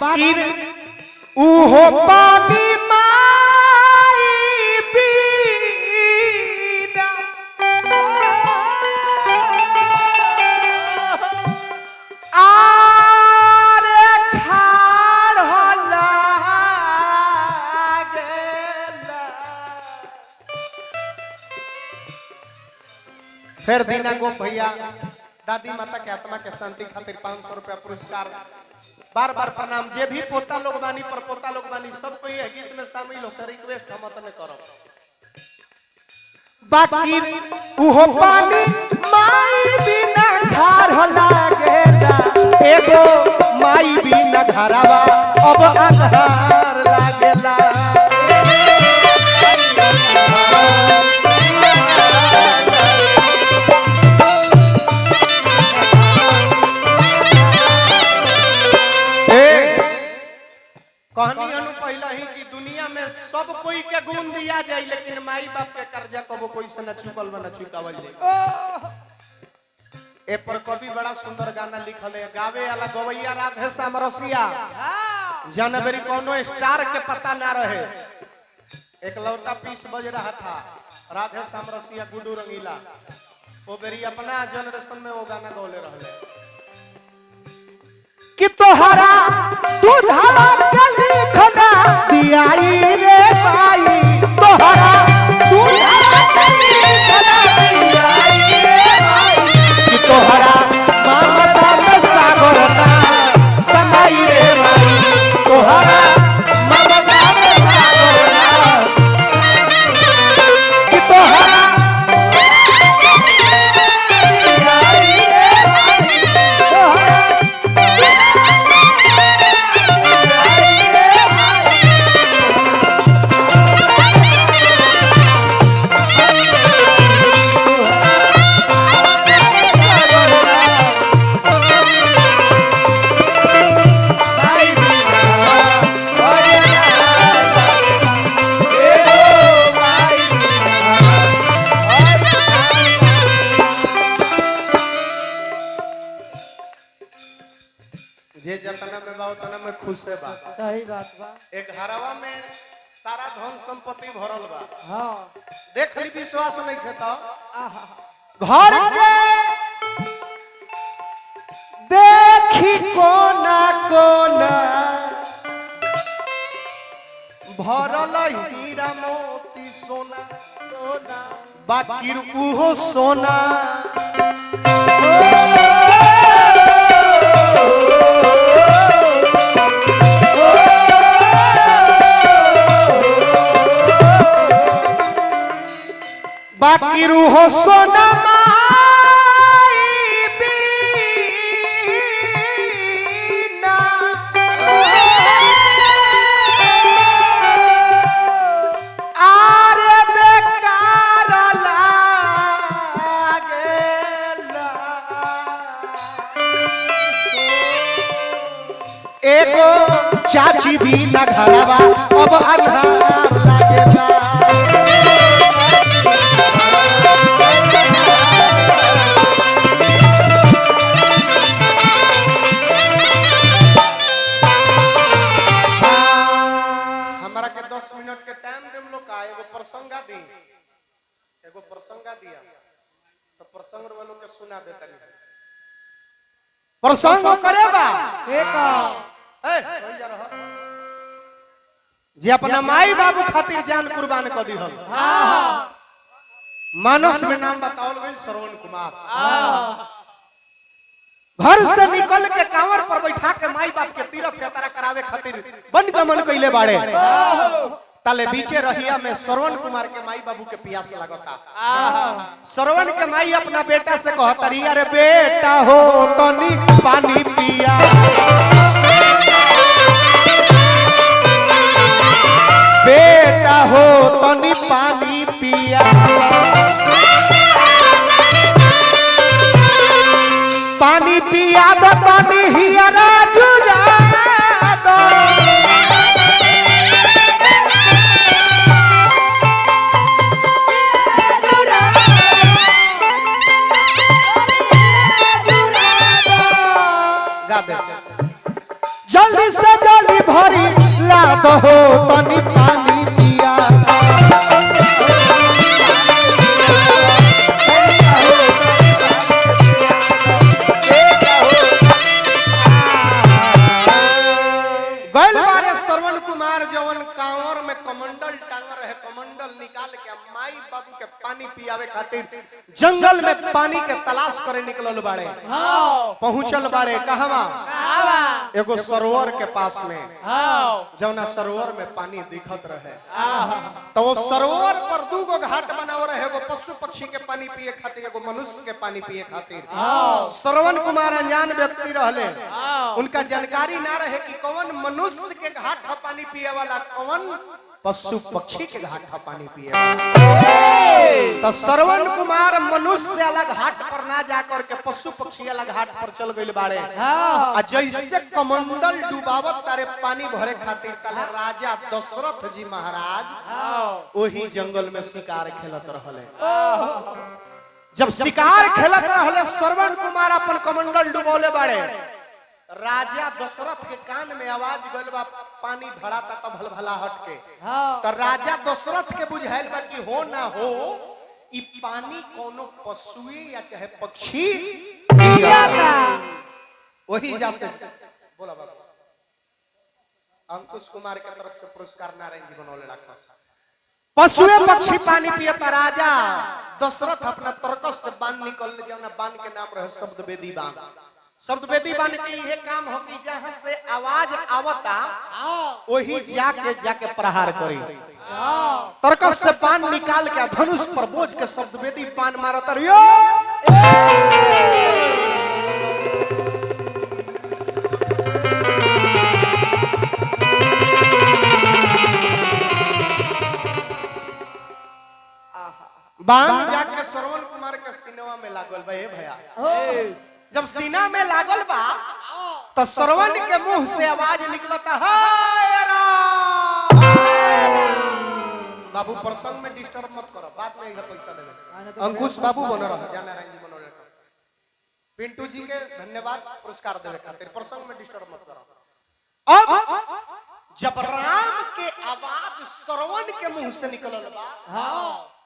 बाकी उहो पानी माई बीना आरे खाड़ होला गेला। फिर दीना गो भैया दादी माता के आत्मा के शांति खातिर 500 रुपया पुरस्कार। बार बार प्रणाम। जे भी पोता लोग बानी पर पोता लोग बानी सब कोई है गीत में शामिल होकर रिक्वेस्ट हम तने करो। बाकी उहो पानी माई बिना घर लागेला एगो माई बिना घरवा अब अंधार लागेला। कहानी अनु पहला ही कि दुनिया में सब कोई के गुण दिया जाए लेकिन माई बाप के कर्जा कबो कोई से न चुकल न चुकावल जाए। ए पर कवि बड़ा सुंदर गाना लिखल है। गावे वाला गवैया राधे श्याम रसिया जनवरी कोनो स्टार के पता ना रहे। एकलौता पीस बज रहा था राधे श्याम रसिया गुड्डू रंगीला वो बेरी अपना जनरेशन में वो गाना गौले रहले कि तोहरा दूधवा के लिखना दियाई रे भाई तोहरा दूधवा के लिखना दियाई रे भाई कि तोहरा ममता में सागर ना समाई रे भाई तोहरा ममता में सागर ना कि तोहरा दियाई रे भाई तोहरा जे जतना में बा उतना में खुश है बा। सही बात बा। एक घरवा में सारा धन संपत्ति भरल बा। हाँ देख ली विश्वास नहीं खेता घर के देखी कोना कोना भरल हीरा मोती सोना सोना बाकी उहो सोना बाकी रूहो सोना माई बीना आरे बेकार लागेला एगो चाची भी न घरवा अब अंधार लागेला। मिनट के टाइम देम लोग का एगो प्रसंगा दी एगो प्रसंगा दिया तो प्रसंग वालों के सुना देता नहीं प्रसंग करे बा ए कोई जा रहा जे अपना माई बाबू खातिर जान कुर्बान कर दी हम। हां मानस में नाम बताओल गई श्रवण कुमार। घर से निकल के कांवर पर बैठा के माई बाप के तीर्थ यात्रा करावे खातिर बन गमन कइले बाड़े। ताले बीचे रहिया में श्रवण कुमार के माई बाबू के प्यास लगता। श्रवण के माई अपना बेटा से कहतरी अरे बेटा हो तनी पानी पिया बेटा हो तनी पानी पिया पानी पिया दो पानी हियरा जुड़ा दो जल्दी से कमंडल निकाल के माई बाबू के पानी पियावे खातिर जंगल में पानी के तलाश करे निकलल बाड़े। पहुंचल बाड़े कहवा? एगो सरोवर के पास में। जौना सरोवर में पानी दिखत रहे तो वो सरोवर पर दूगो घाट बनाव रहे, एगो पशु पक्षी के पानी पिए खातिर, एगो मनुष्य के पानी पिए खातिर। श्रवण कुमार अनजान व्यक्ति रहले, उनका जानकारी ना रहे कि कौन मनुष्य के घाट पर पानी पिए वाला, कौन पशु पक्षी के घाट पर पानी पिए वाला। तो श्रवण कुमार मनुष्य अलग घाट पर ना जाकर के पशु पक्षी अलग घाट पर चल गइल बाड़े। आ जैसे कमंडल डुबावत तारे पानी भरे खातिर, ताले राजा दशरथ जी महाराज वही जंगल में शिकार खेलत रहले। जब शिकार खेलत रहले श्रवण कुमार अपन कमंडल डुबौले बाड़े। राजा दशरथ के कान में आवाज गइल बा, पानी भराता तो भलभलाहट के। तो राजा दशरथ के बुझाइल बा कि हो ना हो ई पानी कोनो पशुए या चाहे पक्षी पियाता। वही जैसे बोला बाबा अंकुश कुमार के तरफ से पुरस्कार नारायण जी बनौले रखा। पशुए पक्षी पानी पियता। राजा दशरथ अपना तर्कस से बांध निकल जौना बांध के नाम रहे शब्द वेदी बांध। शब्द वेदी बांध के ये काम हो कि जहां से आवाज आवता वही जाके प्रहार करी। तर्कस से बाण निकाल के धनुष पर बोझ के शब्द वेदी बाण मारता रहियो। बाण जाके श्रवण कुमार के सीनवा में लागल बा। ए भैया जब सीना में लागल बा तो श्रवण के मुंह से आवाज निकलता है बाबू प्रसंग में डिस्टर्ब मत करो, बाद में इधर पैसा देवे। अंकुश बाबू बन रहा जान नारायण जी बनोले। पिंटू जी के धन्यवाद पुरस्कार देवे खातिर। प्रसंग में डिस्टर्ब मत करो। अब जब राम के आवाज श्रवण के मुंह से निकलल बा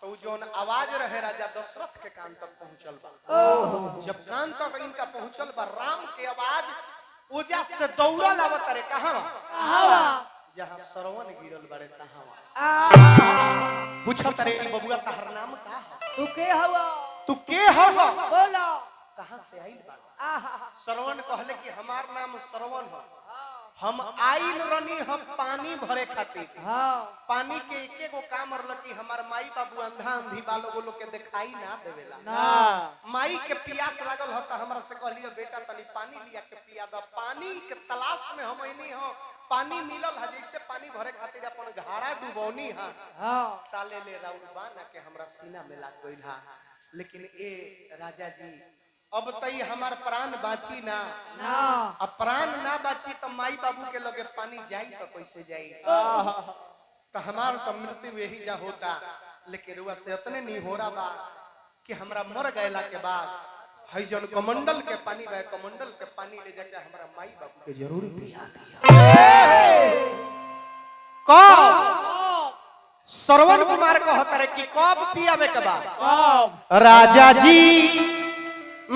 तो जोन आवाज रहे राजा दशरथ के कान तक पहुंचल बा। जब कान तक इनका पहुंचल बा राम के आवाज ओजा से दौड़ल आवत रे कहां? जहां श्रवण गिरल बारे तहां। पूछत रे ई बबुआ तहर नाम का है? तू के हवा? तू के हवा? बोला कहां से आइल बा? श्रवण कहले कि हमार नाम श्रवण है, हम आइल रनी हम पानी भरे खातिर। पानी के एक गो काम रहल कि हमार माई बाबू अंधा अंधी बालों लोग के दिखाई ना देवेला ना। माई के प्यास लागल हो त हमरा से कहलियो बेटा तनी पानी लिया के पिया द। पानी के तलाश में हम आइनी हो, पानी मिलल है जैसे पानी भरे खातिर अपन घाड़ा डुबौनी है। ताले ले राउर बाना के हमरा सीना में लाग गइल हा। लेकिन ए राजा जी अब तई हमार प्राण बाची ना। अब प्राण ना बाची तो माई बाबू के लगे पानी जाई तो कैसे जाई? तो हमार तो मृत्यु यही जा होता। लेकिन रुआ से इतने नहीं हो रहा बा कि हमरा मर गएला के बाद हई जन कमंडल के पानी बा, कमंडल के पानी ले जाके हमरा माई बाबू के जरूर पिया दिया। कब? श्रवण कुमार कहता रे कि कब पियावे के बाद? राजा जी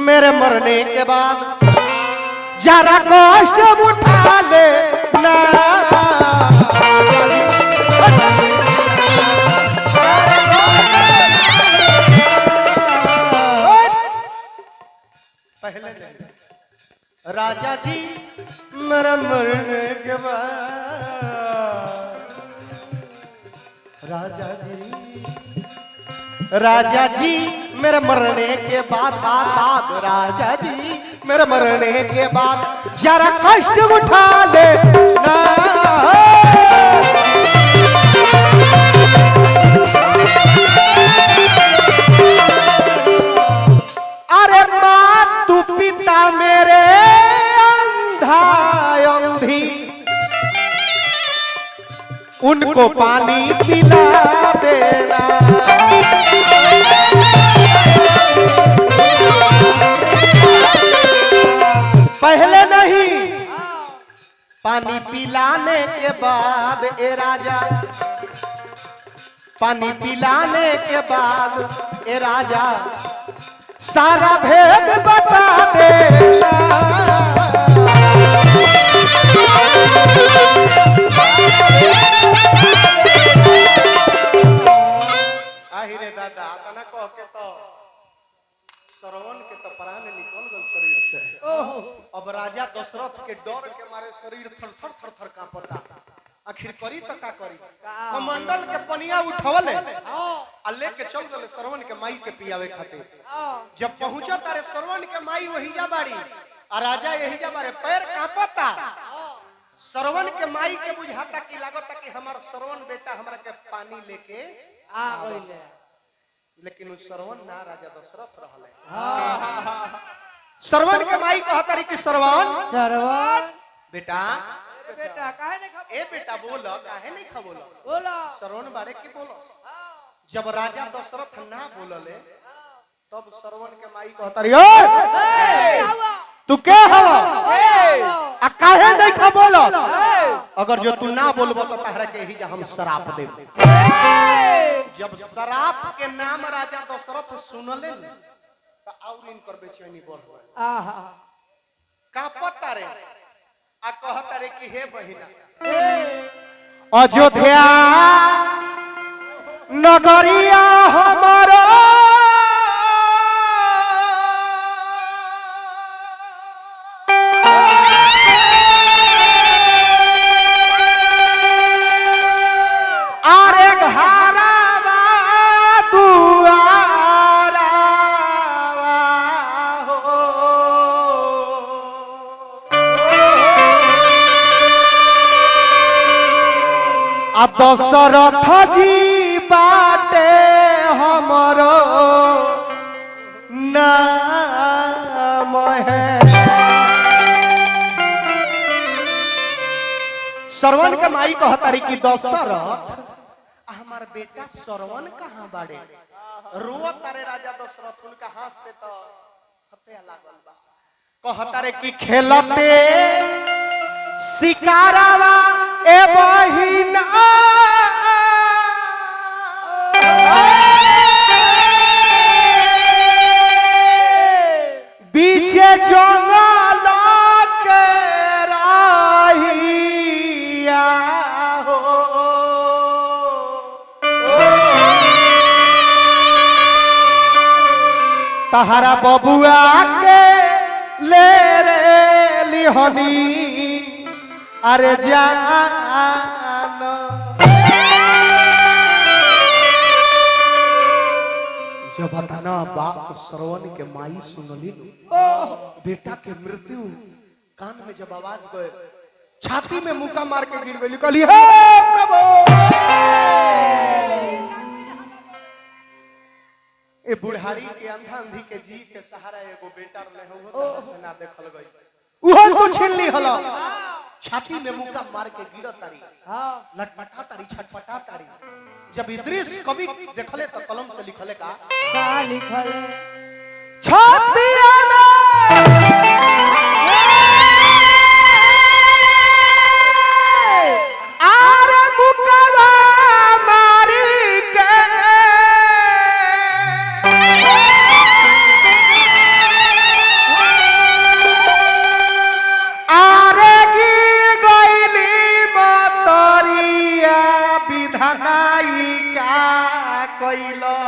मेरे मरने के बाद जरा कष्ट उठा ले ना। पहले नहीं, राजा जी मेरे मरने के बाद, राजा जी मेरे मरने के बाद, राजा जी मेरे मरने के बाद जरा कष्ट उठा ले ना। अरे माँ तू पिता मेरे अंधा अंधी, उनको पानी पिला देना। पहले नहीं, पानी पिलाने के बाद ए राजा, पानी पिलाने के बाद ए राजा सारा भेद बता देना। दादा तना कह के तो श्रवण के तो प्राण निकल गल शरीर से। अब राजा दशरथ के डर के मारे शरीर थर थर कांपता। आखिर करी तो का करी, कमंडल के पनिया उठवले आ लेके चल गले श्रवण के माई के पियावे खातिर। जब पहुंचा तारे श्रवण के माई वही जा बाड़ी आ राजा यही जा बारे, पैर कांपता। श्रवण के माई के बुझाता कि लागता कि हमार श्रवण बेटा हमरा के पानी लेके आ गइले, लेकिन उ श्रवण ना राजा दशरथ रहले। श्रवण के माई कहता रही कि श्रवण बेटा बेटा काहे नहीं खा, ए बेटा बोल काहे नहीं खा बोला श्रवण बारे की बोलस। जब राजा दशरथ ना बोलले तब श्रवण के माई कहता रही तू के हवा आ काहे नहीं खा बोल। अगर जो तू ना बोलबो तो तहरा के ही जा हम श्राप देब। जब श्राप के नाम राजा दशरथ सुनले तो और इनकर बेचैनी बढ़ गई। का पता रे आ कहता रे कि हे बहिना अयोध्या नगरिया हमारा आरे घरावा दुआरावा हो आ दशरथ जी बाटे हमरो नाम है। श्रवण के माई कहता रही कि दशरथ हमार बेटा श्रवण कहाँ बाड़े। रोवत तारे राजा दशरथ उनका हाथ से तो हत्या लागल बा। कहता रे कि खेलते शिकारावा ए बहिना बीचे जंगल के राहिया हो तहरा बबुआ के ले रे लिहनी अरे जान जब बताना बात श्रवण के माई सुनली बेटा के मृत्यु कान में जब आवाज गए छाती में मुक्का मार के गिर गई। कहली हे प्रभु ए बुढ़ारी के अंधा अंधी के जी के सहारा एगो बेटा रहे हो से ना देखल गई उहो तू छीन ली हलो। छाती में मुक्का मार के गिरत तारी लटपटा तारी छटपटा तारी। जब इद्रिस कवि देखले तो कलम से लिखले का लिखले छातिया में आर मुक्का मारी के आरे गिर गईली मतरिया विधानाई का कइलो